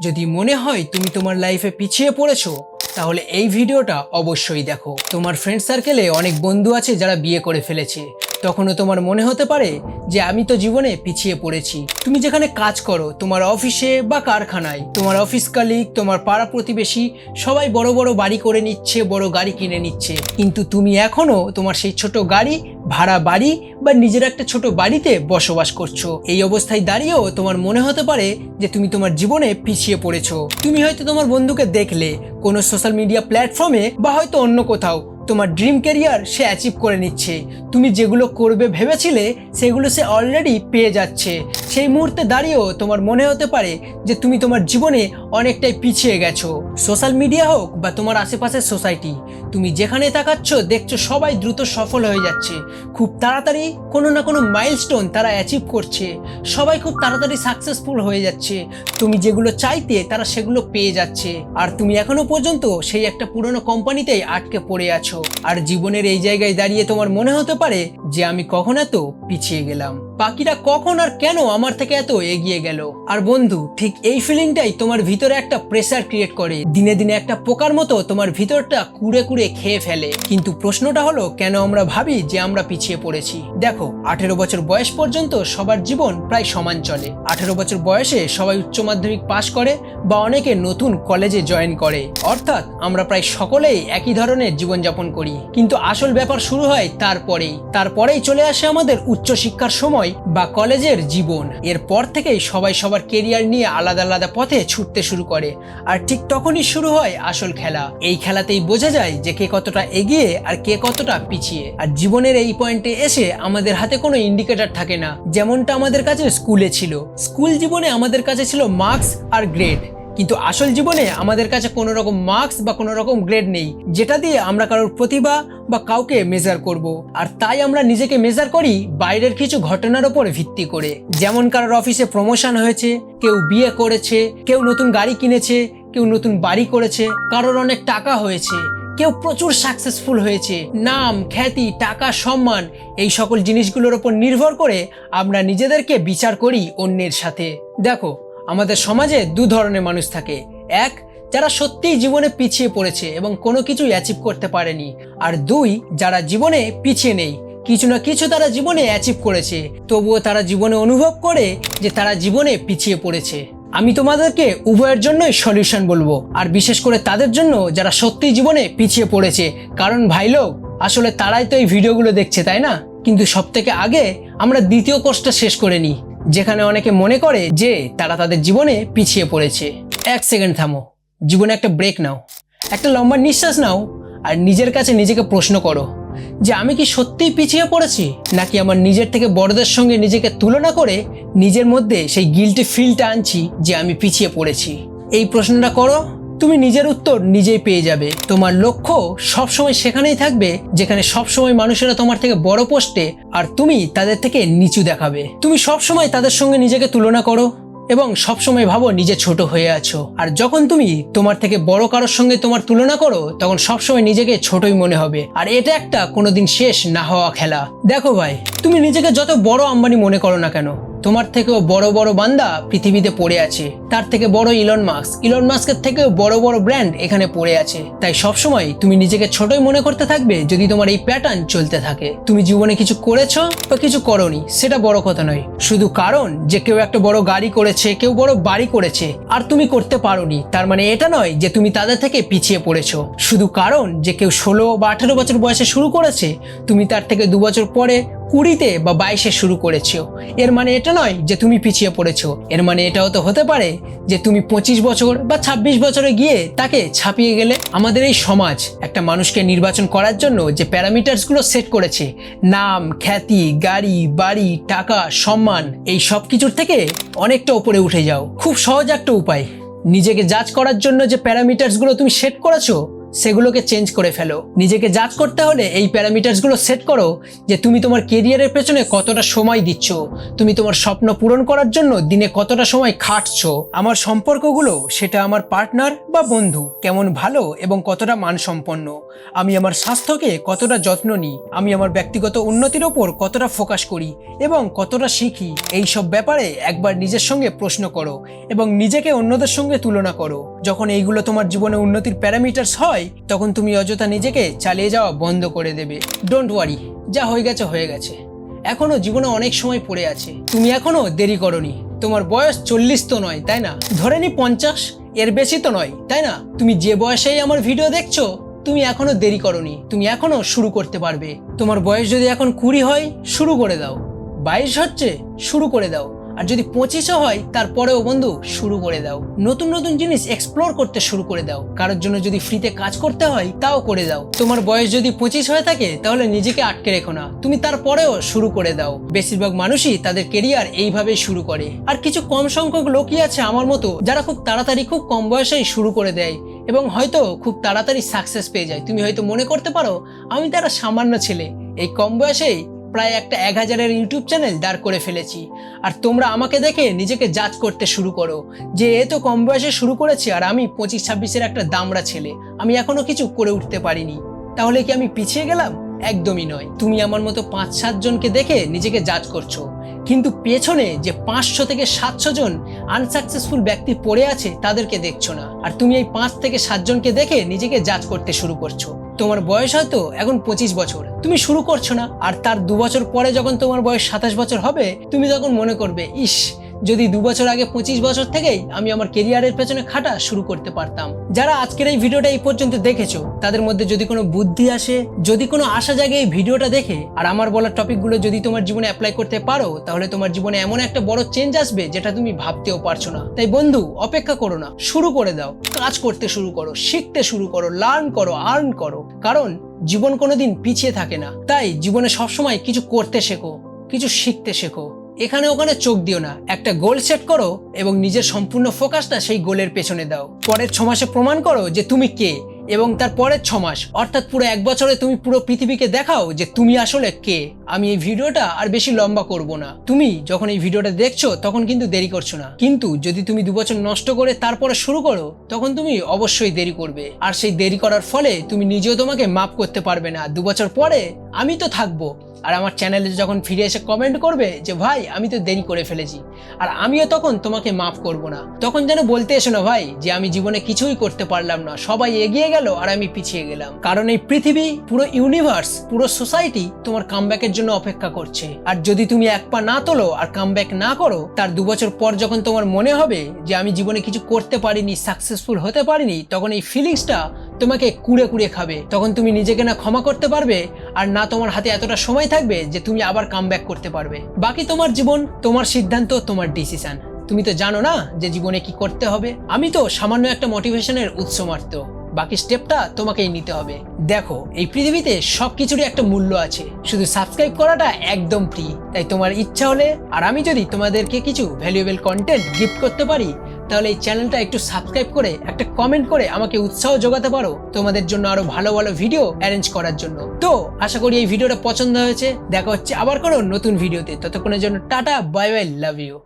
যদি মনে হয় তুমি তোমার লাইফে পিছিয়ে পড়েছো তাহলে এই ভিডিওটা অবশ্যই দেখো। তোমার ফ্রেন্ড সার্কেলে অনেক বন্ধু আছে যারা বিয়ে করে ফেলেছে, তখনও তোমার মনে হতে পারে যে আমি তো জীবনে পিছিয়ে পড়েছি। তুমি যেখানে কাজ করো, তোমার অফিসে বা কারখানায়, তোমার অফিস কালিগ, তোমার পাড়া প্রতিবেশী সবাই বড় বড় বাড়ি করে নিচ্ছে, বড় গাড়ি কিনে নিচ্ছে, কিন্তু তুমি এখনো তোমার সেই ছোট গাড়ি, ভাড়া বাড়ি বা নিজের একটা ছোট বাড়িতে বসবাস করছো। এই অবস্থায় দাঁড়িয়েও তোমার মনে হতে পারে যে তুমি তোমার জীবনে পিছিয়ে পড়েছো। তুমি হয়তো তোমার বন্ধুকে দেখলে কোনো সোশ্যাল মিডিয়া প্ল্যাটফর্মে বা হয়তো অন্য কোথাও তোমার ড্রিম ক্যারিয়ার সে অ্যাচিভ করে নিচ্ছে। তুমি যেগুলো করবে ভেবেছিলে সেগুলো সে অলরেডি পেয়ে যাচ্ছে। সেই মুহূর্তে দাঁড়িয়েও তোমার মনে হতে পারে যে তুমি তোমার জীবনে অনেকটাই পিছিয়ে গেছো। সোশ্যাল মিডিয়া হোক বা তোমার আশেপাশের সোসাইটি, তুমি যেখানে তাকাচ্ছ দেখছো সবাই দ্রুত সফল হয়ে যাচ্ছে, খুব তাড়াতাড়ি কোনো না কোনো মাইলস্টোন তারা অ্যাচিভ করছে, সবাই খুব তাড়াতাড়ি সাকসেসফুল হয়ে যাচ্ছে। তুমি যেগুলো চাইতে তারা সেগুলো পেয়ে যাচ্ছে, আর তুমি এখনো পর্যন্ত সেই একটা পুরনো কোম্পানিতেই আটকে পড়ে আছো। আর জীবনের এই জায়গায় দাঁড়িয়ে তোমার মনে হতে পারে যে আমি কখন এত পিছিয়ে গেলাম, বাকিরা কখন আর কেন আমার থেকে এত এগিয়ে গেল। আর বন্ধু, ঠিক এই ফিলিংটাই তোমার ভিতরে একটা প্রেসার ক্রিয়েট করে, দিনে দিনে একটা পোকার মতো তোমার ভিতরটা কুড়ে কুড়ে খেয়ে ফেলে। কিন্তু প্রশ্নটা হলো, কেন আমরা ভাবি যে আমরা পিছিয়ে পড়েছি? দেখো, 18 বছর বয়স পর্যন্ত সবার জীবন প্রায় সমান চলে। 18 বছর বয়সে সবাই উচ্চ মাধ্যমিক পাশ করে বা অনেকে নতুন কলেজে জয়েন করে, অর্থাৎ আমরা প্রায় সকলেই একই ধরনের জীবনযাপন করি। কিন্তু আসল ব্যাপার শুরু হয় তারপরেই চলে আসে আমাদের উচ্চশিক্ষার সময় বা কলেজের জীবন। এরপর থেকেই সবাই সবার কেরিয়ার নিয়ে আলাদা আলাদা পথে ছুটতে শুরু করে, আর ঠিক তখনই শুরু হয় আসল খেলা। এই খেলাতেই বোঝা যায় যে কে কতটা এগিয়ে আর কে কতটা পিছিয়ে। আর জীবনের এই পয়েন্টে এসে আমাদের হাতে কোনো ইন্ডিকেটর থাকে না, যেমনটা আমাদের কাছে স্কুলে ছিল। স্কুল জীবনে আমাদের কাছে ছিল মার্কস আর গ্রেড, কিন্তু আসল জীবনে আমাদের কাছে কোনো রকম মার্কস বা কোনো রকম গ্রেড নেই যেটা দিয়ে আমরা কারোর প্রতিভা বা কাউকে মেজার করব। আর তাই আমরা নিজেকে মেজার করি বাইরের কিছু ঘটনার উপর ভিত্তি করে, যেমন কারোর অফিসে প্রমোশন হয়েছে, কেউ বিয়ে করেছে, কেউ নতুন গাড়ি কিনেছে, কেউ নতুন বাড়ি করেছে, কারোর অনেক টাকা হয়েছে, কেউ প্রচুর সাকসেসফুল হয়েছে। নাম, খ্যাতি, টাকা, সম্মান, এই সকল জিনিসগুলোর উপর নির্ভর করে আমরা নিজেদেরকে বিচার করি অন্যের সাথে। দেখো, আমাদের সমাজে দু ধরনের মানুষ থাকে। এক, যারা সত্যিই জীবনে পিছিয়ে পড়েছে এবং কোনো কিছু অ্যাচিভ করতে পারেনি, আর দুই, যারা জীবনে পিছিয়ে নেই, কিছু না কিছু তারা জীবনে অ্যাচিভ করেছে, তবুও তারা জীবনে অনুভব করে যে তারা জীবনে পিছিয়ে পড়েছে। আমি তোমাদেরকে উভয়ের জন্যই সলিউশন বলবো, আর বিশেষ করে তাদের জন্য যারা সত্যিই জীবনে পিছিয়ে পড়েছে। কারণ ভাই লোক, আসলে তারাই তো এই ভিডিওগুলো দেখছে, তাই না? কিন্তু সব থেকে আগে আমরা দ্বিতীয় কোর্সটা শেষ করে নিই, যেখানে অনেকে মনে করে যে তারা তাদের জীবনে পিছিয়ে পড়েছে। এক সেকেন্ড থামো, জীবনে একটা ব্রেক নাও, একটা লম্বা নিঃশ্বাস নাও, আর নিজের কাছে নিজেকে প্রশ্ন করো যে আমি কি সত্যিই পিছিয়ে পড়েছি, নাকি আমার নিজের থেকে বড়দের সঙ্গে নিজেকে তুলনা করে নিজের মধ্যে সেই গিল্টি ফিলটা আনছি যে আমি পিছিয়ে পড়েছি। এই প্রশ্নটা করো, তুমি নিজের উত্তর নিজেই পেয়ে যাবে। তোমার লক্ষ্য সবসময় সেখানেই থাকবে যেখানে সবসময় মানুষেরা তোমার থেকে বড় পোস্টে আর তুমি তাদের থেকে নিচু দেখাবে। তুমি সবসময় তাদের সঙ্গে নিজেকে তুলনা করো এবং সবসময় ভাবো নিজে ছোট হয়ে আছো। আর যখন তুমি তোমার থেকে বড় কারোর সঙ্গে তোমার তুলনা করো, তখন সবসময় নিজেকে ছোটই মনে হবে, আর এটা একটা কোনোদিন শেষ না হওয়া খেলা। দেখো ভাই, তুমি নিজেকে যত বড় আম্বানি মনে করো না কেন, তোমার থেকেও বড় বড় বান্দা পৃথিবীতে পড়ে আছে। তার থেকে বড় ইলন মাস্কের থেকেও বড় বড় ব্র্যান্ড এখানে পড়ে আছে। তাই সবসময় তুমি নিজেকে ছোটই মনে করতে থাকবে যদি তোমার এই প্যাটার্ন চলতে থাকে। তুমি জীবনে কিছু করেছো বা কিছু করোনি সেটা বড় কথা নয়, শুধু কারণ যে কেউ একটা বড় গাড়ি করেছে, কেউ বড় বাড়ি করেছে আর তুমি করতে পারোনি, তার মানে এটা নয় যে তুমি তাদের থেকে পিছিয়ে পড়েছো। শুধু কারণ যে কেউ 16 বা 18 বছর বয়সে শুরু করেছে, তুমি তার থেকে 2 বছর পরে 20 বা 22 শুরু করেছো, এর মানে এটা নয় যে তুমি পিছিয়ে পড়েছো। এর মানে এটাও তো হতে পারে যে তুমি 25 বছর বা 26 বছরে গিয়ে তাকে ছাপিয়ে গেলে। আমাদের এই সমাজ একটা মানুষকে নির্বাচন করার জন্য যে প্যারামিটারসগুলো সেট করেছে, নাম, খ্যাতি, গাড়ি, বাড়ি, টাকা, সম্মান, এই সব কিছুর থেকে অনেকটা উপরে উঠে যাও। খুব সহজ একটা উপায়, নিজেকে জাজ করার জন্য যে প্যারামিটারসগুলো তুমি সেট করেছো সেগুলোকে চেঞ্জ করে ফেলো। নিজেকে জাজ করতে হলে এই প্যারামিটারসগুলো সেট করো যে তুমি তোমার কেরিয়ারের পেছনে কতটা সময় দিচ্ছ, তুমি তোমার স্বপ্ন পূরণ করার জন্য দিনে কতটা সময় খাটছো। আমার সম্পর্কগুলো, সেটা আমার পার্টনার বা বন্ধু, কেমন ভালো এবং কতটা মানসম্পন্ন। আমি আমার স্বাস্থ্যকে কতটা যত্ন নিই, আমি আমার ব্যক্তিগত উন্নতির ওপর কতটা ফোকাস করি এবং কতটা শিখি। এই সব ব্যাপারে একবার নিজের সঙ্গে প্রশ্ন করো এবং নিজেকে অন্যদের সঙ্গে তুলনা করো। যখন এইগুলো তোমার জীবনে উন্নতির প্যারামিটারস হয়, তখন তুমি অযথা নিজেকে চালিয়ে যাওয়া বন্ধ করে দেবে। ডোন্ট ওয়ারি, যা হয়ে গেছে হয়ে গেছে। এখনো জীবনে অনেক সময় পড়ে আছে, তুমি এখনো দেরি করনি। তোমার বয়স 40 তো নয়, তাই না? ধরে নি 50, এর বেশি তো নয়, তাই না? তুমি যে বয়সেই আমার ভিডিও দেখছো, তুমি এখনো দেরি করনি, তুমি এখনো শুরু করতে পারবে। তোমার বয়স যদি এখন 20 হয়, শুরু করে দাও। 22 হচ্ছে, শুরু করে দাও। আর যদি 25ও হয়, তারপরেও বন্ধু শুরু করে দাও। নতুন নতুন জিনিস এক্সপ্লোর করতে শুরু করে দাও। কারোর জন্য যদি ফ্রিতে কাজ করতে হয়, তাও করে দাও। তোমার বয়স যদি 25 হয়ে থাকে, তাহলে নিজেকে আটকে রেখো না, তুমি তারপরেও শুরু করে দাও। বেশিরভাগ মানুষই তাদের কেরিয়ার এইভাবেই শুরু করে। আর কিছু কম সংখ্যক লোকই আছে আমার মতো, যারা খুব তাড়াতাড়ি খুব কম বয়সেই শুরু করে দেয় এবং হয়তো খুব তাড়াতাড়ি সাকসেস পেয়ে যায়। তুমি হয়তো মনে করতে পারো, আমি তারা সামান্য ছেলে, এই কম বয়সেই প্রায় একটা 1000-এর ইউটিউব চ্যানেল দাঁড় করে ফেলেছি। আর তোমরা আমাকে দেখে নিজেকে জাজ করতে শুরু করো যে এ তো কম বয়সে শুরু করেছে আর আমি 25-26-এর একটা দামড়া ছেলে, আমি এখনো কিছু করে উঠতে পারিনি। তাহলে কি আমি পিছিয়ে গেলাম? একদমই নয়। তুমি আমার মতো 5-7 জনকে দেখে নিজেকে জাজ করছো, কিন্তু পেছনে যে 500 থেকে 700 জন আনসাকসেসফুল ব্যক্তি পড়ে আছে, তাদেরকে দেখছো না। আর তুমি এই 5 থেকে 7 জনকে দেখে নিজেকে জাজ করতে শুরু করছো। তোমার বয়স হয়তো এখন 25 বছর, তুমি শুরু করছো না। আর তার 2 বছর পরে যখন তোমার বয়স 27 বছর হবে, তুমি তখন মনে করবে, ইস, যদি 2 বছর আগে 25 বছর থেকেই আমি আমার কেরিয়ারের পেছনে খাটা শুরু করতে পারতাম। যারা আজকের এই ভিডিওটা এই পর্যন্ত দেখেছো, তাদের মধ্যে যদি কোনো বুদ্ধি আসে, যদি কোনো আশা জাগে এই ভিডিওটা দেখে, আর আমার বলা টপিকগুলো যদি তোমার জীবনে অ্যাপ্লাই করতে পারো, তাহলে তোমার জীবনে এমন একটা বড় চেঞ্জ আসবে যেটা তুমি ভাবতেও পারছো না। তাই বন্ধু, অপেক্ষা করো না, শুরু করে দাও। কাজ করতে শুরু করো, শিখতে শুরু করো, লার্ন করো, আর্ন করো। কারণ জীবন কোনোদিন পিছিয়ে থাকে না। তাই জীবনে সবসময় কিছু করতে শেখো, কিছু শিখতে শেখো। এখানে ওখানে চোখ দিও না, একটা গোল সেট করো এবং নিজের সম্পূর্ণ ফোকাসটা সেই গোলের পেছনে দাও। পরের 6 মাসে প্রমাণ করো যে তুমি কে, এবং তার পরের 6 মাস অর্থাৎ পুরো 1 বছরে তুমি পুরো পৃথিবীকে দেখাও যে তুমি আসলে কে। আমি এই ভিডিওটা আর বেশি লম্বা করব না। তুমি যখন এই ভিডিওটা দেখছো, তখন কিন্তু দেরি করছো না। কিন্তু যদি তুমি 2 বছর নষ্ট করে তারপরে শুরু করো, তখন তুমি অবশ্যই দেরি করবে। আর সেই দেরি করার ফলে তুমি নিজেও তোমাকে মাপ করতে পারবে না। 2 বছর পরে আমি তো থাকবো, আর আমার চ্যানেলে যখন ফিরে এসে কমেন্ট করবে যে ভাই আমি তো দেরি করে ফেলেছি, আর আমিও তখন তোমাকে মাফ করব না। তখন যেন বলতে এসো না ভাই যে আমি জীবনে কিছুই করতে পারলাম না, সবাই এগিয়ে গেল আর আমি পিছিয়ে গেলাম। কারণ এই পৃথিবী, পুরো ইউনিভার্স, পুরো সোসাইটি তোমার কামব্যাকের জন্য অপেক্ষা করছে। আর যদি তুমি এক পা না তোলো আর কামব্যাক না করো, তার 2 বছর পর যখন তোমার মনে হবে যে আমি জীবনে কিছু করতে পারিনি, সাকসেসফুল হতে পারিনি, তখন এই ফিলিংসটা তোমাকে কুড়ে কুড়ে খাবে। তখন তুমি নিজেকে না ক্ষমা করতে পারবে, আর না তোমার হাতে এতটা সময় থাকবে যে তুমি আবার কামব্যাক করতে পারবে। বাকি তোমার জীবন, তোমার সিদ্ধান্ত, তোমার ডিসিশন। তুমি তো জানো না যে জীবনে কি করতে হবে। আমি তো সামান্য একটা মোটিভেশনের উৎস মাত্র, বাকি স্টেপটা তোমাকেই নিতে হবে। দেখো, এই পৃথিবীতে সবকিছুরই একটা মূল্য আছে, শুধু সাবস্ক্রাইব করাটা একদম ফ্রি। তাই তোমার ইচ্ছা হলে, আর আমি যদি তোমাদেরকে কিছু ভ্যালুয়েবল কন্টেন্ট গিফট করতে পারি, তাহলে এই চ্যানেলটা একটু সাবস্ক্রাইব করে একটা কমেন্ট করে আমাকে উৎসাহ যোগাতে পারো তোমাদের জন্য আরো ভালো ভালো ভিডিও অ্যারেঞ্জ করার জন্য। তো আশা করি এই ভিডিওটা পছন্দ হয়েছে। দেখা হচ্ছে আবার কোনো নতুন ভিডিওতে, ততক্ষণের জন্য ta-ta, bye bye, love you.